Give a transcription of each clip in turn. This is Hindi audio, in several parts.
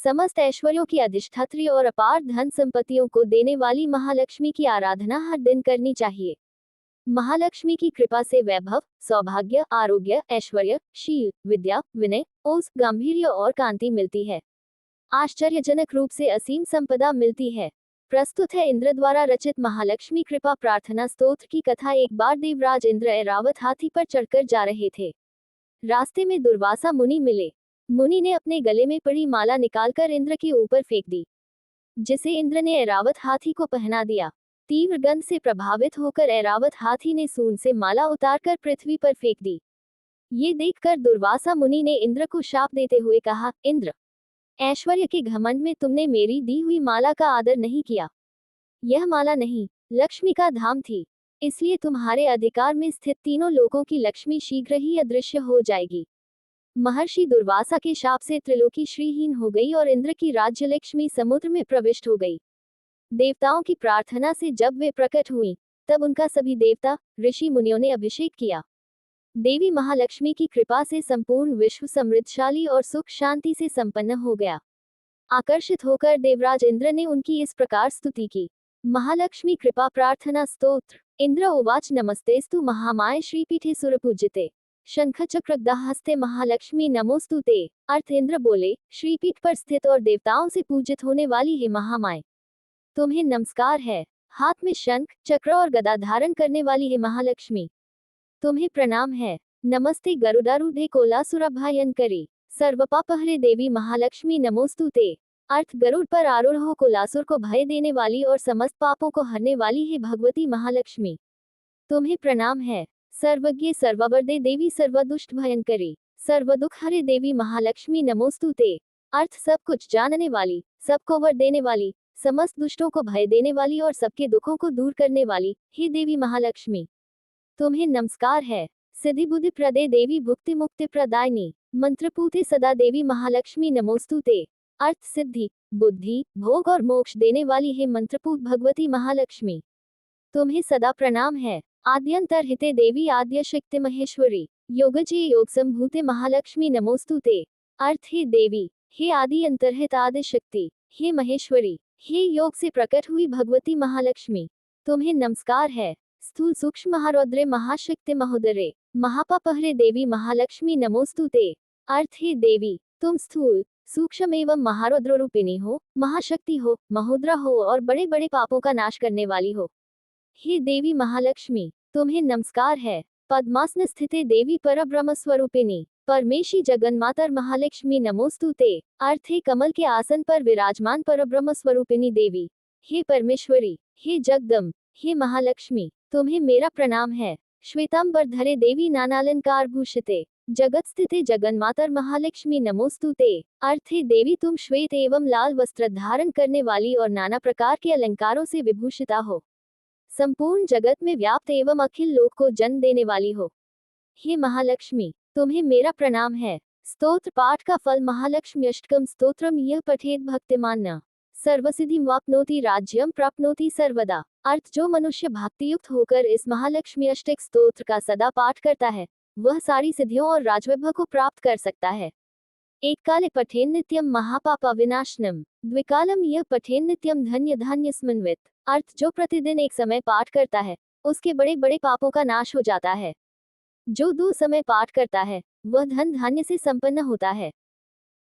समस्त ऐश्वर्यों की अधिष्ठात्री और अपार धन संपत्तियों को देने वाली महालक्ष्मी की आराधना हर दिन करनी चाहिए। महालक्ष्मी की कृपा से वैभव, सौभाग्य, आरोग्य, ऐश्वर्य, शील, विद्या, विनय, ओज, गांभीर्य और कांति मिलती है। आश्चर्यजनक रूप से असीम संपदा मिलती है। प्रस्तुत है इंद्र द्वारा रचित महालक्ष्मी कृपा प्रार्थना स्तोत्र की कथा। एक बार देवराज इंद्र ऐरावत हाथी पर चढ़कर जा रहे थे। रास्ते में दुर्वासा मुनि मिले। मुनि ने अपने गले में पड़ी माला निकालकर इंद्र के ऊपर फेंक दी, जिसे इंद्र ने ऐरावत हाथी को पहना दिया। तीव्र गंध से प्रभावित होकर ऐरावत हाथी ने सूंड से माला उतारकर पृथ्वी पर फेंक दी। ये देखकर दुर्वासा मुनि ने इंद्र को शाप देते हुए कहा, इंद्र, ऐश्वर्य के घमंड में तुमने मेरी दी हुई माला का आदर नहीं किया। यह माला नहीं, लक्ष्मी का धाम थी, इसलिए तुम्हारे अधिकार में स्थित तीनों लोकों की लक्ष्मी शीघ्र ही अदृश्य हो जाएगी। महर्षि दुर्वासा के शाप से त्रिलोकी श्रीहीन हो गई और इंद्र की राज्य लक्ष्मी समुद्र में प्रविष्ट हो गई। देवताओं की प्रार्थना से जब वे प्रकट हुई, तब उनका सभी देवता, ऋषि मुनियों ने अभिषेक किया। देवी महालक्ष्मी की कृपा से संपूर्ण विश्व समृद्धशाली और सुख शांति से संपन्न हो गया। आकर्षित होकर देवराज इंद्र ने उनकी इस प्रकार स्तुति की। महालक्ष्मी कृपा प्रार्थना स्तोत्र। इंद्र उवाच, नमस्तेस्तु महामाये श्रीपीठे सुरपूजिते शंख चक्र गदाहस्ते महालक्ष्मी नमोस्तुते। अर्थ, इंद्र बोले, श्रीपीठ पर स्थित और देवताओं से पूजित होने वाली हे महामाये, तुम्हें नमस्कार है। हाथ में शंख, चक्र और गदा धारण करने वाली हे महालक्ष्मी, तुम्हें प्रणाम है। नमस्ते गरुडारूढ़े कोलासुरभयंकरी सर्वपापहरे देवी महालक्ष्मी नमोस्तुते। अर्थ, गरुड़ पर आरूढ़ हो कोलासुर को भय देने वाली और समस्त पापों को हरने वाली है भगवती महालक्ष्मी, तुम्हें प्रणाम है। सर्वज्ञ सर्ववरदे देवी सर्वदुष्ट भयंकरी सर्वदुख हरे देवी महालक्ष्मी नमोस्तुते। अर्थ, सब कुछ जानने वाली, सबको वर देने वाली, समस्त दुष्टों को भय देने वाली और सबके दुखों को दूर करने वाली हे देवी महालक्ष्मी, तुम्हें नमस्कार है। सिद्धि बुद्धि प्रदे देवी भुक्ति मुक्ति प्रदायिनी मंत्रपूते सदा देवी महालक्ष्मी नमोस्तुते। अर्थ, सिद्धि, बुद्धि, भोग और मोक्ष देने वाली है मंत्रपूत भगवती महालक्ष्मी, तुम्हें सदा प्रणाम है। आद्यंतरहिते देवी आद्य शक्ति महेश्वरी योगजे योग संभूते महालक्ष्मी नमोस्तुते। अर्थ, हे देवी, हे आदि अंतरहित आदि शक्ति, हे महेश्वरी, हे योग से प्रकट हुई भगवती महालक्ष्मी, तुम्हें नमस्कार है। स्थूल सूक्ष्म महारौद्रे महाशक्ति महोदरे महापापहरे देवी महालक्ष्मी नमोस्तुते। अर्थ, हे देवी, तुम स्थूल, सूक्ष्म एवं महारौद्र रूपिणी हो, महाशक्ति हो, महोदरा हो और बड़े बड़े पापों का नाश करने वाली हो। हे देवी महालक्ष्मी, तुम्हें नमस्कार है। पद्मासन स्थिते देवी परब्रह्म स्वरूपिणी परमेशी जगन्मातर महालक्ष्मी नमोस्तुते। अर्थ, हे कमल के आसन पर विराजमान परब्रह्म स्वरूपिणी देवी, हे परमेश्वरी, हे जगदम्ब, हे महालक्ष्मी, तुम्हें मेरा प्रणाम है। श्वेतांबर धरे देवी नानालंकार भूषिते जगत स्थिते जगन्मातर महालक्ष्मी नमोस्तुते। अर्थ, हे देवी, तुम श्वेत एवं लाल वस्त्र धारण करने वाली और नाना प्रकार के अलंकारों से विभूषिता हो, संपूर्ण जगत में व्याप्त एवं अखिल लोक को जन्म देने वाली हो। हे महालक्ष्मी, तुम्हें मेरा प्रणाम है। स्तोत्र पाठ का फल। महालक्ष्मी अष्टकम स्तोत्रम यह पठेत भक्तिमान सर्वसिद्धिं वाप्नोति राज्यम प्राप्नोति सर्वदा। अर्थ, जो मनुष्य भक्तियुक्त होकर इस महालक्ष्मी अष्टक स्तोत्र का सदा पाठ करता है, वह सारी सिद्धियों और राजवैभव को प्राप्त कर सकता है। एक काले पठेन नित्यम महापापा विनाशनम द्विकालम यह पठेन नित्यम धन्य धान्य स्मन्वित। अर्थ, जो प्रतिदिन एक समय पाठ करता है, उसके बड़े बड़े पापों का नाश हो जाता है। जो 2 समय पाठ करता है, वह धन धान्य से संपन्न होता है।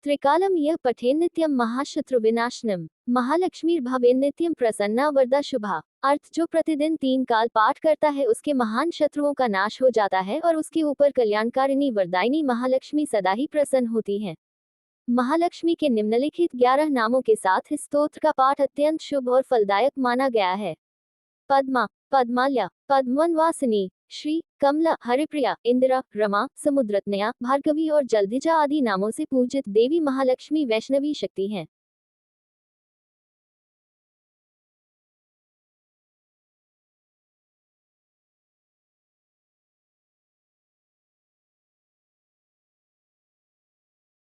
त्रिकालम यह पठेन नित्यम महाशत्रु विनाशनम महालक्ष्मी भवेन नित्यम प्रसन्ना वरदा शुभा। अर्थ, जो प्रतिदिन 3 काल पाठ करता है, उसके महान शत्रुओं का नाश हो जाता है और उसके ऊपर कल्याणकारिणी वरदायिनी महालक्ष्मी सदा ही प्रसन्न होती हैं। महालक्ष्मी के निम्नलिखित 11 नामों के साथ इस स्तोत्र का पाठ अत्यंत शुभ और फलदायक माना गया है। पद्मा, पद्माल्या, पद्मवनवासिनी, श्री, कमला, हरिप्रिया, इंदिरा, रमा, समुद्रतनया, भार्गवी और जलधिजा आदि नामों से पूजित देवी महालक्ष्मी वैष्णवी शक्ति हैं।